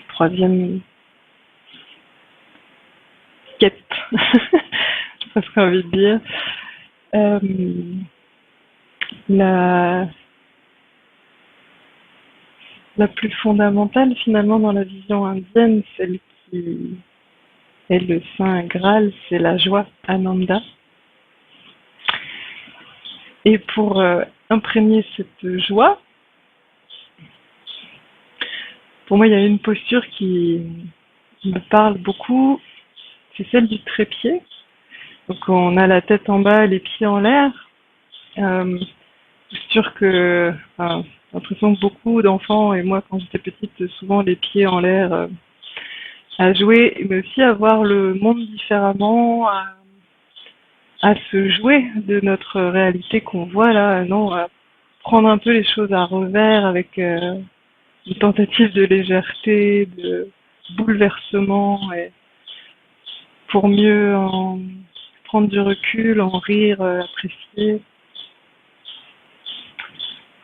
troisième quête, j'ai presque envie de dire. La plus fondamentale finalement dans la vision indienne, celle qui est le Saint Graal, c'est la joie Ananda. Et pour imprégner cette joie, pour moi il y a une posture qui me parle beaucoup, c'est celle du trépied. Donc on a la tête en bas, les pieds en l'air. Posture que, j'ai l'impression que beaucoup d'enfants, et moi quand j'étais petite, souvent les pieds en l'air à jouer, mais aussi à voir le monde différemment, à se jouer de notre réalité qu'on voit là, non, à prendre un peu les choses à revers avec une tentative de légèreté, de bouleversement, et pour mieux en prendre du recul, en rire, apprécier,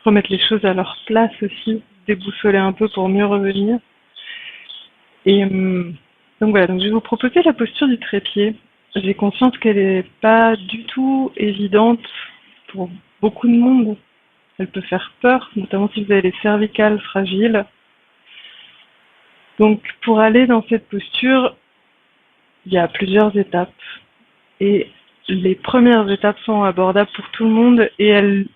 remettre les choses à leur place aussi, déboussoler un peu pour mieux revenir. Et donc voilà, donc je vais vous proposer la posture du trépied. J'ai conscience qu'elle n'est pas du tout évidente pour beaucoup de monde. Elle peut faire peur, notamment si vous avez les cervicales fragiles. Donc pour aller dans cette posture, il y a plusieurs étapes. Et les premières étapes sont abordables pour tout le monde et elles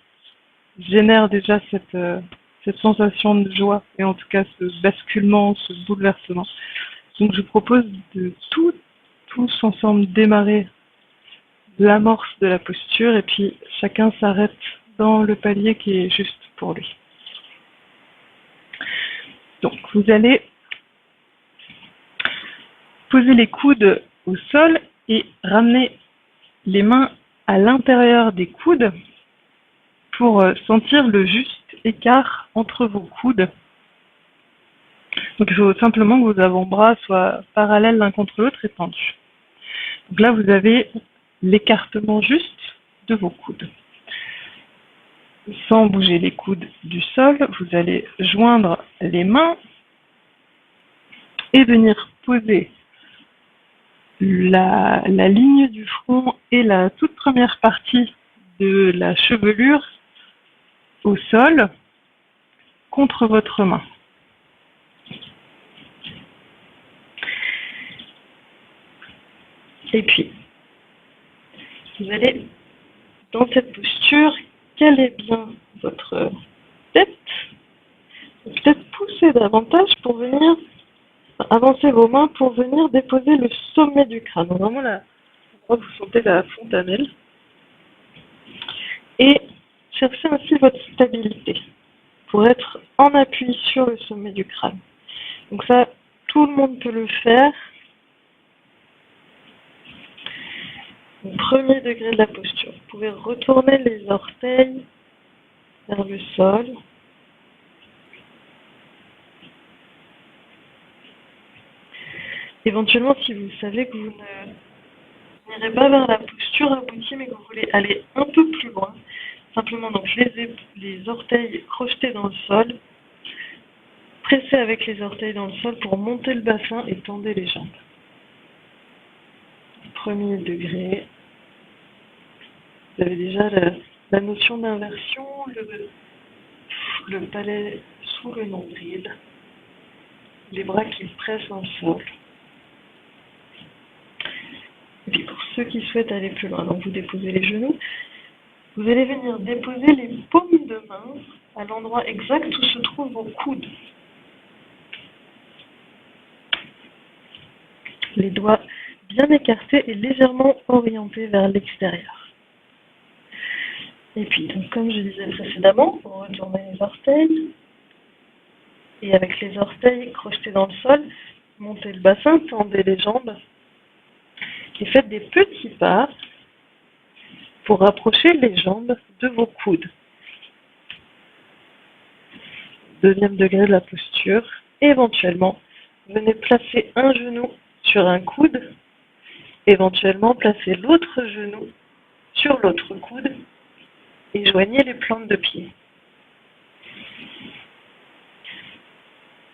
génèrent déjà cette sensation de joie et en tout cas ce basculement, ce bouleversement. Donc je vous propose de tous ensemble démarrer l'amorce de la posture et puis chacun s'arrête dans le palier qui est juste pour lui. Donc vous allez poser les coudes au sol et ramener les mains à l'intérieur des coudes pour sentir le juste écart entre vos coudes. Donc il faut simplement que vos avant-bras soient parallèles l'un contre l'autre et tendus. Donc là vous avez l'écartement juste de vos coudes. Sans bouger les coudes du sol, vous allez joindre les mains et venir poser la ligne du front et la toute première partie de la chevelure au sol contre votre main. Et puis, vous allez, dans cette posture, caler bien votre tête. Peut-être pousser davantage pour venir avancer vos mains pour venir déposer le sommet du crâne. Donc vraiment là, vous sentez la fontanelle. Et cherchez ainsi votre stabilité pour être en appui sur le sommet du crâne. Donc ça, tout le monde peut le faire. Au premier degré de la posture, vous pouvez retourner les orteils vers le sol. Éventuellement, si vous savez que vous n'irez pas vers la posture aboutie, mais que vous voulez aller un peu plus loin, simplement donc les orteils crochetés dans le sol, pressez avec les orteils dans le sol pour monter le bassin et tendez les jambes. Premier degré. Vous avez déjà la notion d'inversion, le palais sous le nombril, les bras qui pressent dans le sol. Et puis pour ceux qui souhaitent aller plus loin, donc vous déposez les genoux, vous allez venir déposer les paumes de main à l'endroit exact où se trouvent vos coudes. Les doigts bien écartés et légèrement orientés vers l'extérieur. Et puis, donc, comme je disais précédemment, vous retournez les orteils et avec les orteils crochetés dans le sol, montez le bassin, tendez les jambes et faites des petits pas pour rapprocher les jambes de vos coudes. deuxième degré de la posture. Éventuellement, venez placer un genou sur un coude, éventuellement placer l'autre genou sur l'autre coude et joignez les plantes de pied.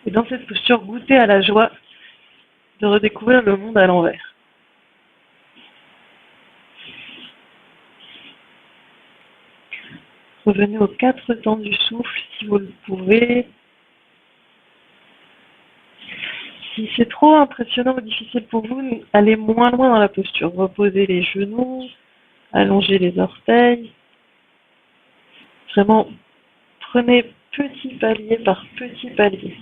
Et dans cette posture, goûtez à la joie de redécouvrir le monde à l'envers. Revenez aux 4 temps du souffle si vous le pouvez. Si c'est trop impressionnant ou difficile pour vous, allez moins loin dans la posture. Reposez les genoux, allongez les orteils. Vraiment, prenez petit palier par petit palier.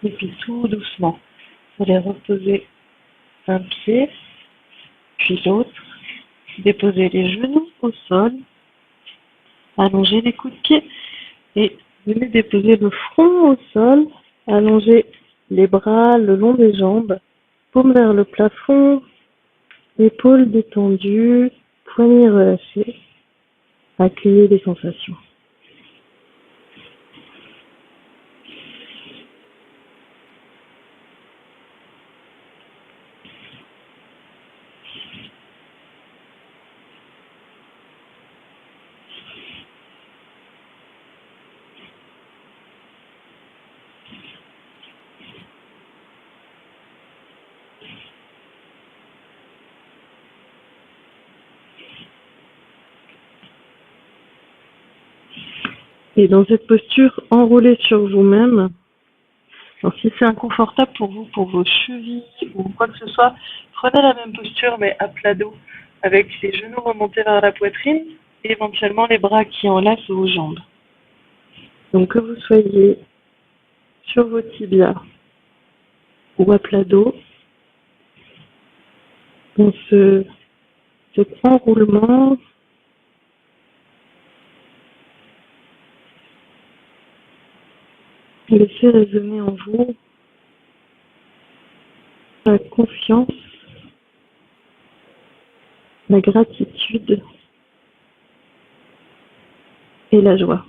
Et puis tout doucement, vous allez reposer un pied, puis l'autre. Déposez les genoux au sol, allongez les coups de pied et venez déposer le front au sol, allongez les bras le long des jambes, paume vers le plafond, épaules détendues, poignets relâchés, accueillez les sensations. Et dans cette posture, enroulez sur vous-même. Alors, si c'est inconfortable pour vous, pour vos chevilles ou quoi que ce soit, prenez la même posture mais à plat dos, avec les genoux remontés vers la poitrine et éventuellement les bras qui enlacent vos jambes. Donc que vous soyez sur vos tibias ou à plat dos, dans cet enroulement, laissez résonner en vous la confiance, la gratitude et la joie.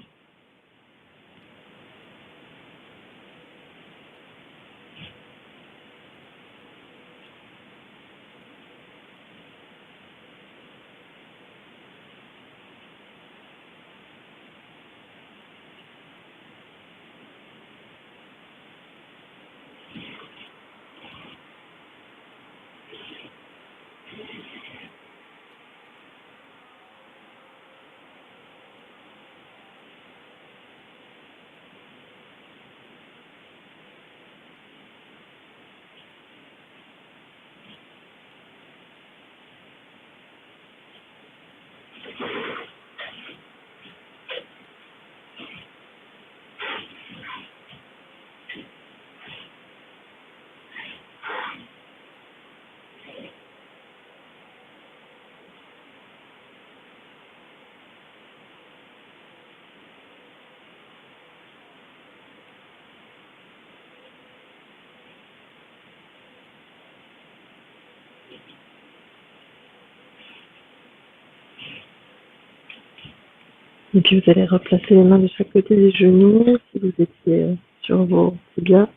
Et puis vous allez replacer les mains de chaque côté des genoux. Si vous étiez sur vos tibias,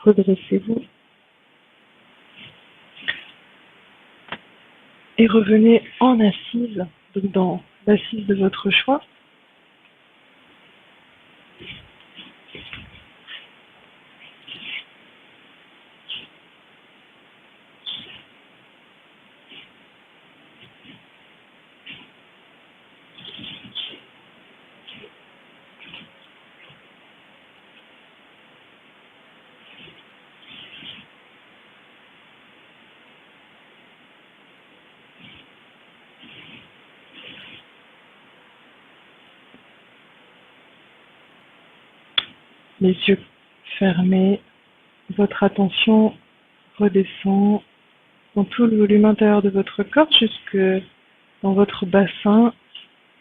redressez-vous. Et revenez en assise, donc dans l'assise de votre choix. les yeux fermés, votre attention redescend dans tout le volume intérieur de votre corps jusque dans votre bassin.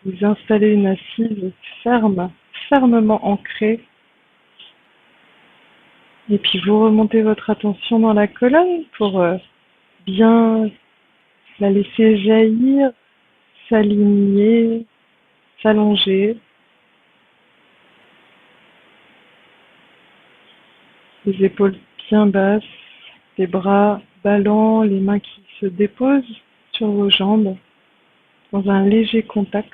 Vous installez une assise ferme, fermement ancrée. Et puis vous remontez votre attention dans la colonne pour bien la laisser jaillir, s'aligner, s'allonger. Les épaules bien basses, les bras ballants, les mains qui se déposent sur vos jambes dans un léger contact.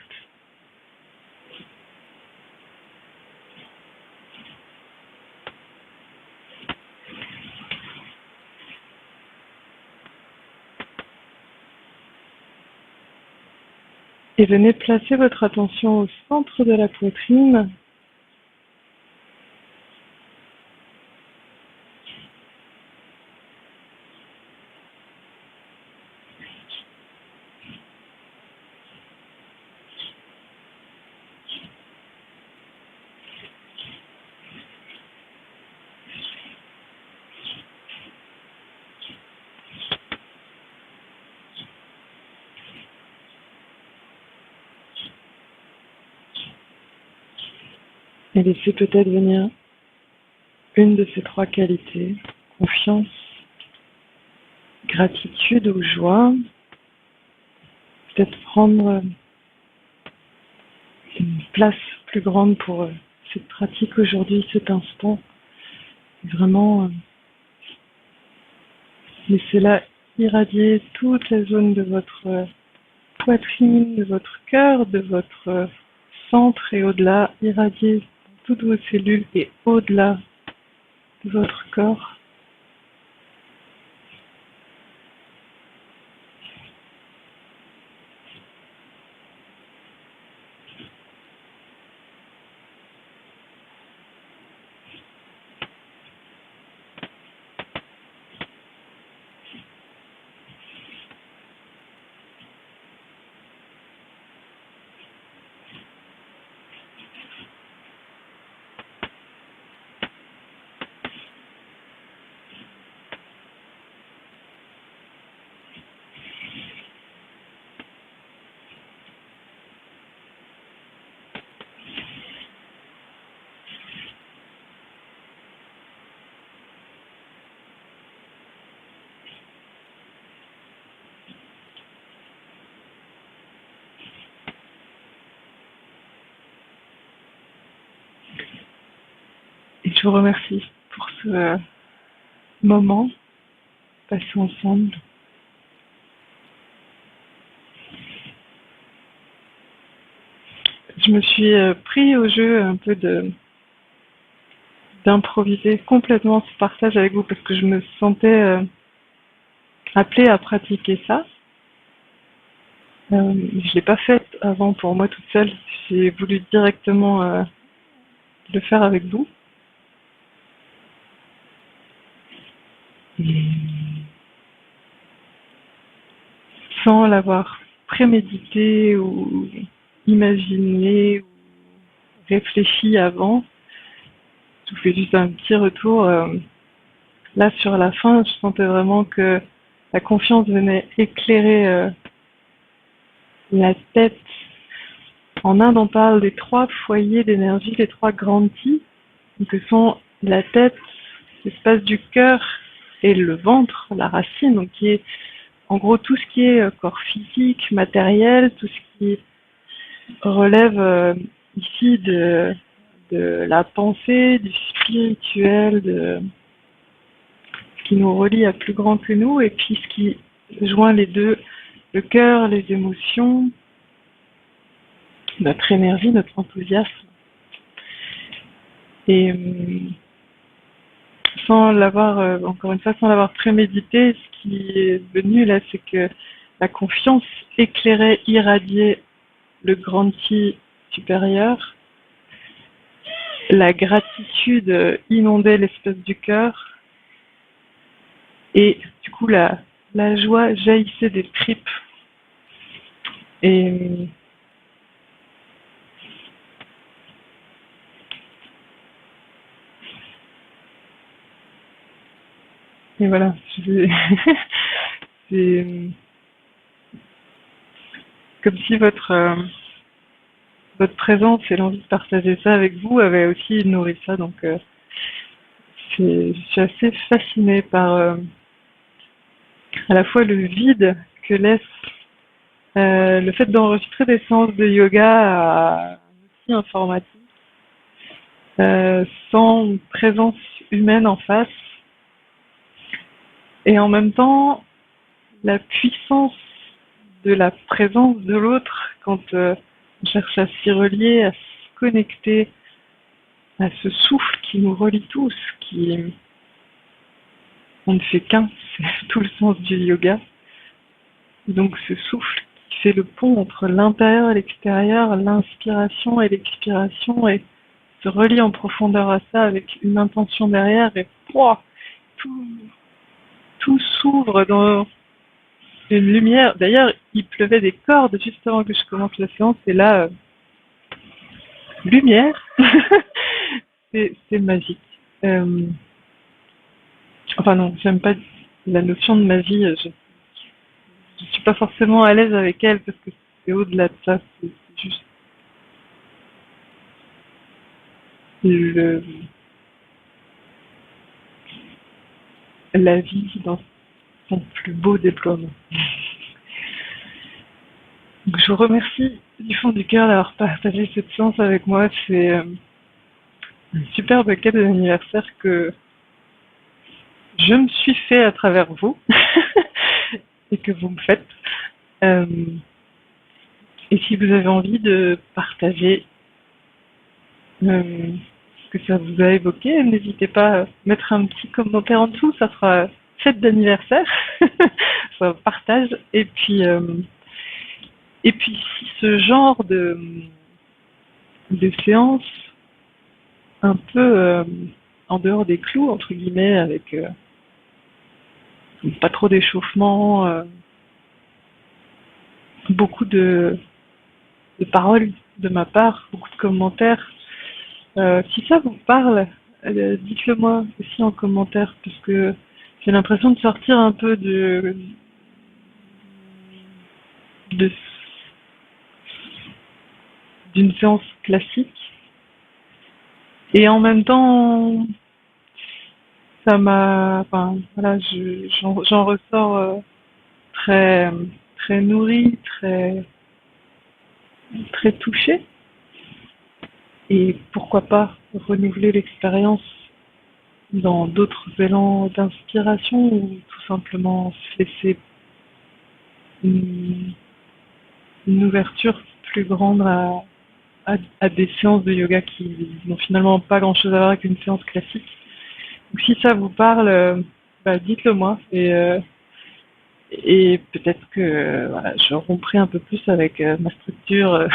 Et venez placer votre attention au centre de la poitrine. Et laissez peut-être venir une de ces trois qualités, confiance, gratitude ou joie. Peut-être prendre une place plus grande pour cette pratique aujourd'hui, cet instant. Vraiment, laissez-la irradier toute la zone de votre poitrine, de votre cœur, de votre centre et au-delà, irradier toutes vos cellules et au-delà de votre corps. Et je vous remercie pour ce moment passé ensemble. Je me suis pris au jeu un peu d'improviser complètement ce partage avec vous parce que je me sentais appelée à pratiquer ça. Je ne l'ai pas fait avant pour moi toute seule. J'ai voulu directement le faire avec vous. Sans l'avoir prémédité ou imaginé ou réfléchi avant. Je vous fais juste un petit retour. Là, sur la fin, je sentais vraiment que la confiance venait éclairer la tête. En Inde, on parle des trois foyers d'énergie, les trois grandes ki, que sont la tête, l'espace du cœur et le ventre, la racine, donc qui est en gros tout ce qui est corps physique, matériel, tout ce qui relève ici de la pensée, du spirituel, de ce qui nous relie à plus grand que nous, et puis ce qui joint les deux, le cœur, les émotions, notre énergie, notre enthousiasme. Et sans l'avoir, encore une fois, sans l'avoir prémédité, ce qui est venu là, c'est que la confiance éclairait, irradiait le grand ki supérieur. La gratitude inondait l'espace du cœur. Et du coup, la joie jaillissait des tripes. Et Et voilà, c'est comme si votre présence et l'envie de partager ça avec vous avait aussi nourri ça. Donc, je suis assez fascinée par à la fois le vide que laisse le fait d'enregistrer des séances de yoga à un outil informatique, sans présence humaine en face, et en même temps la puissance de la présence de l'autre quand on cherche à s'y relier, à se connecter à ce souffle qui nous relie tous, qui on ne fait qu'un, c'est tout le sens du yoga. Donc ce souffle qui fait le pont entre l'intérieur et l'extérieur, l'inspiration et l'expiration, et se relie en profondeur à ça avec une intention derrière, et pouah, tout, tout s'ouvre dans une lumière. D'ailleurs, il pleuvait des cordes juste avant que je commence la séance, et là, lumière, c'est magique. Enfin non, j'aime pas la notion de magie, je suis pas forcément à l'aise avec elle parce que c'est au-delà de ça, c'est juste le, la vie dans son plus beau déploiement. Donc, je vous remercie du fond du cœur d'avoir partagé cette séance avec moi. C'est un superbe cadeau d'anniversaire que je me suis fait à travers vous et que vous me faites. Et si vous avez envie de partager ce que ça vous a évoqué, n'hésitez pas à mettre un petit commentaire en dessous, ça sera fête d'anniversaire, ça partage. Et puis si ce genre de séance un peu en dehors des clous, entre guillemets, avec pas trop d'échauffement, beaucoup de paroles de ma part, beaucoup de commentaires. Si ça vous parle, dites-le moi aussi en commentaire, parce que j'ai l'impression de sortir un peu d'une séance classique. Et en même temps, ça m'a, enfin, voilà, j'en ressors très, très nourrie, très touchée. Et pourquoi pas renouveler l'expérience dans d'autres élans d'inspiration, ou tout simplement se laisser une ouverture plus grande à des séances de yoga qui n'ont finalement pas grand chose à voir avec une séance classique. Donc si ça vous parle, dites-le moi, et peut-être que voilà, je romprai un peu plus avec ma structure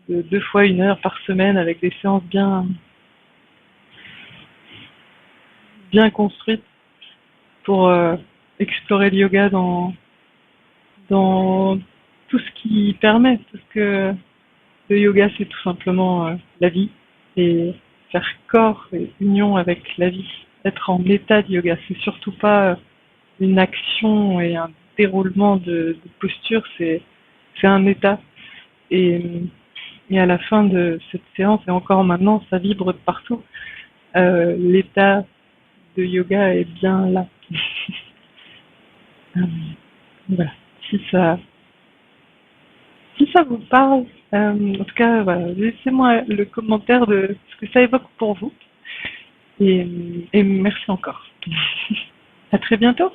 de 2 fois 1 heure par semaine avec des séances bien construites pour explorer le yoga dans tout ce qui permet, parce que le yoga c'est tout simplement la vie, et faire corps et union avec la vie, être en état de yoga, c'est surtout pas une action et un déroulement de posture, c'est un état. Et à la fin de cette séance, et encore maintenant, ça vibre de partout. L'état de yoga est bien là. Voilà. Si ça vous parle, en tout cas, voilà, laissez-moi le commentaire de ce que ça évoque pour vous. Et merci encore. À très bientôt.